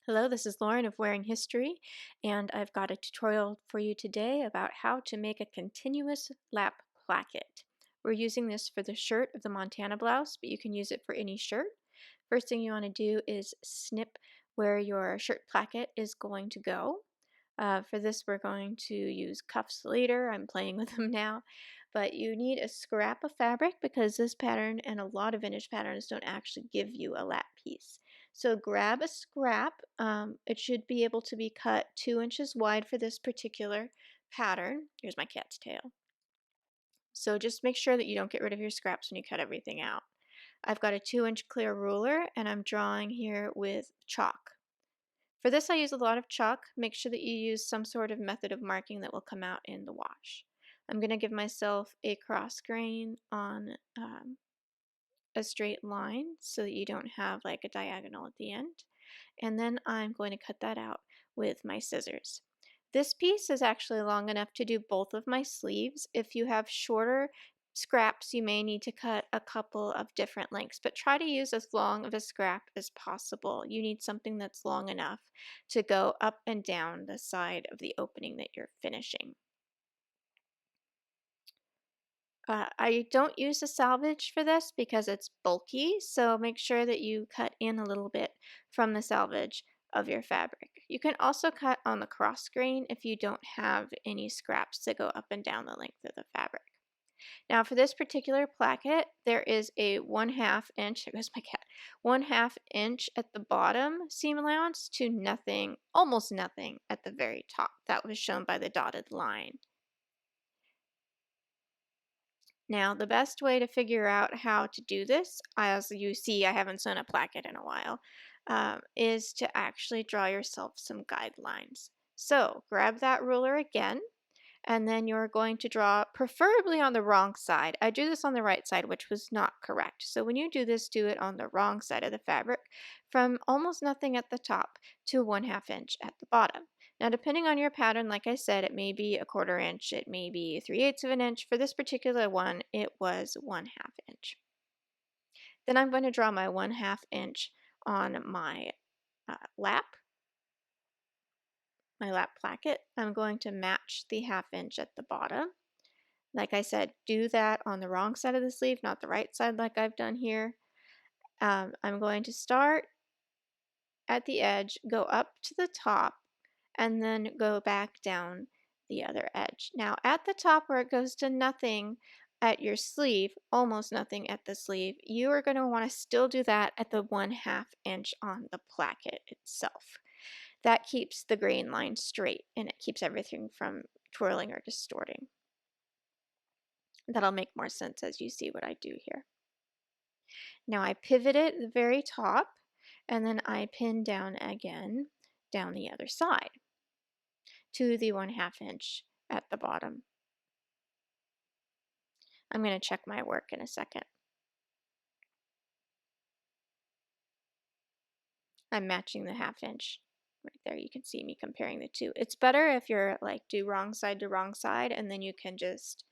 Hello, this is Lauren of Wearing History, and I've got a tutorial for you today about how to make a continuous lap placket. We're using this for the shirt of the Montana blouse, but you can use it for any shirt. First thing you want to do is snip where your shirt placket is going to go. For this, we're going to use cuffs later. I'm playing with them now. But you need a scrap of fabric because this pattern and a lot of vintage patterns don't actually give you a lap piece. So grab a scrap. It should be able to be cut 2 inches wide for this particular pattern. Here's my cat's tail. So just make sure that you don't get rid of your scraps when you cut everything out. I've got a 2-inch clear ruler and I'm drawing here with chalk. For this I use a lot of chalk. Make sure that you use some sort of method of marking that will come out in the wash. I'm going to give myself a cross grain on a straight line so that you don't have like a diagonal at the end. And then I'm going to cut that out with my scissors. This piece is actually long enough to do both of my sleeves. If you have shorter scraps, you may need to cut a couple of different lengths, but try to use as long of a scrap as possible. You need something that's long enough to go up and down the side of the opening that you're finishing. I don't use a salvage for this because it's bulky, so make sure that you cut in a little bit from the salvage of your fabric. You can also cut on the cross grain if you don't have any scraps that go up and down the length of the fabric. Now for this particular placket, there is a 1/2 inch, there goes my cat, 1/2 inch at the bottom seam allowance to nothing, almost nothing at the very top. That was shown by the dotted line. Now, the best way to figure out how to do this, as you see, I haven't sewn a placket in a while, is to actually draw yourself some guidelines. So, grab that ruler again, and then you're going to draw, preferably on the wrong side. I drew this on the right side, which was not correct. So when you do this, do it on the wrong side of the fabric, from almost nothing at the top to 1/2 inch at the bottom. Now, depending on your pattern, like I said, it may be a 1/4 inch, it may be 3/8 of an inch. For this particular one, it was 1/2 inch. Then I'm going to draw my 1/2 inch on my lap, my lap placket. I'm going to match the 1/2 inch at the bottom. Like I said, do that on the wrong side of the sleeve, not the right side like I've done here. I'm going to start at the edge, go up to the top, and then go back down the other edge. Now at the top where it goes to nothing at your sleeve, almost nothing at the sleeve, you are going to want to still do that at the 1/2 inch on the placket itself. That keeps the grain line straight and it keeps everything from twirling or distorting. That'll make more sense as you see what I do here. Now I pivot it at the very top and then I pin down again down the other side to the 1/2 inch at the bottom. I'm going to check my work in a second. I'm matching the 1/2 inch right there. You can see me comparing the two. It's better if you're like do wrong side to wrong side and then you can just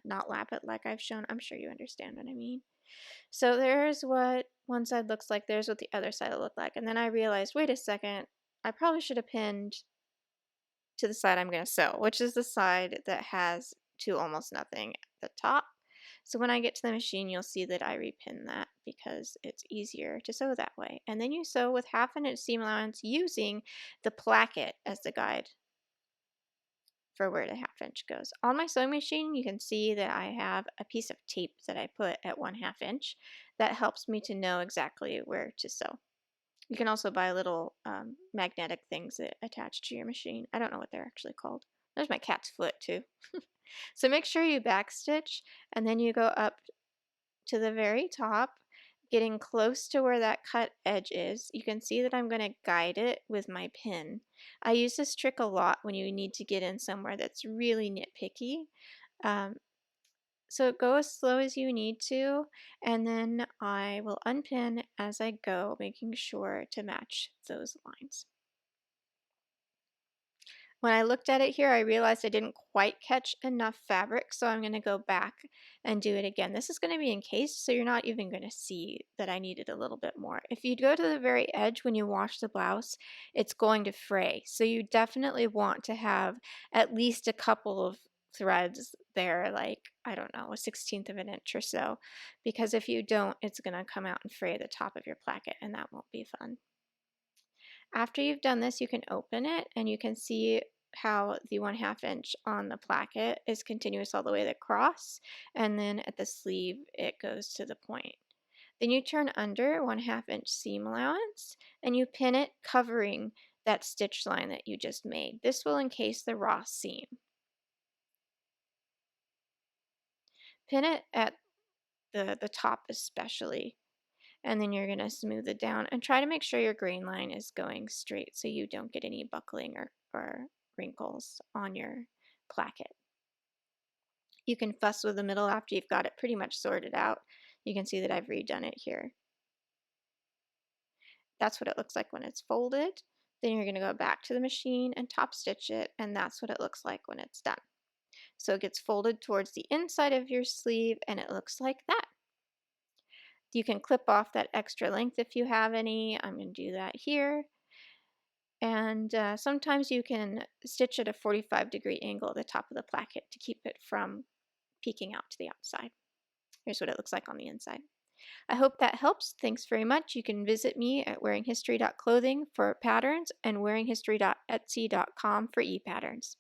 not lap it like I've shown. I'm sure you understand what I mean. So there's what one side looks like, there's what the other side will look like. And then I realized, wait a second, I probably should have pinned to the side I'm going to sew, which is the side that has to almost nothing at the top. So when I get to the machine, you'll see that I repin that because it's easier to sew that way. And then you sew with 1/2 inch seam allowance using the placket as the guide for where the 1/2 inch goes. On my sewing machine, you can see that I have a piece of tape that I put at 1/2 inch. That helps me to know exactly where to sew. You can also buy little magnetic things that attach to your machine. I don't know what they're actually called. There's my cat's foot too. So make sure you backstitch and then you go up to the very top, getting close to where that cut edge is. You can see that I'm going to guide it with my pin. I use this trick a lot when you need to get in somewhere that's really nitpicky. Um, so go as slow as you need to, and then I will unpin as I go, making sure to match those lines. When I looked at it here, I realized I didn't quite catch enough fabric, so I'm going to go back and do it again. This is going to be encased, so you're not even going to see that I needed a little bit more. If you go to the very edge when you wash the blouse, it's going to fray. So you definitely want to have at least a couple of threads there, like, I don't know, a 1/16 of an inch or so, because if you don't, it's going to come out and fray the top of your placket, and that won't be fun. After you've done this, you can open it and you can see how the 1/2 inch on the placket is continuous all the way across, and then at the sleeve it goes to the point. Then you turn under 1/2 inch seam allowance and you pin it covering that stitch line that you just made. This will encase the raw seam. Pin it at the top especially, and then you're going to smooth it down and try to make sure your grain line is going straight so you don't get any buckling or wrinkles on your placket. You can fuss with the middle after you've got it pretty much sorted out. You can see that I've redone it here. That's what it looks like when it's folded. Then you're going to go back to the machine and top stitch it, and that's what it looks like when it's done. So it gets folded towards the inside of your sleeve and it looks like that. You can clip off that extra length if you have any. I'm going to do that here. And sometimes you can stitch at a 45-degree angle at the top of the placket to keep it from peeking out to the outside. Here's what it looks like on the inside. I hope that helps. Thanks very much. You can visit me at wearinghistory.clothing for patterns and wearinghistory.etsy.com for e-patterns.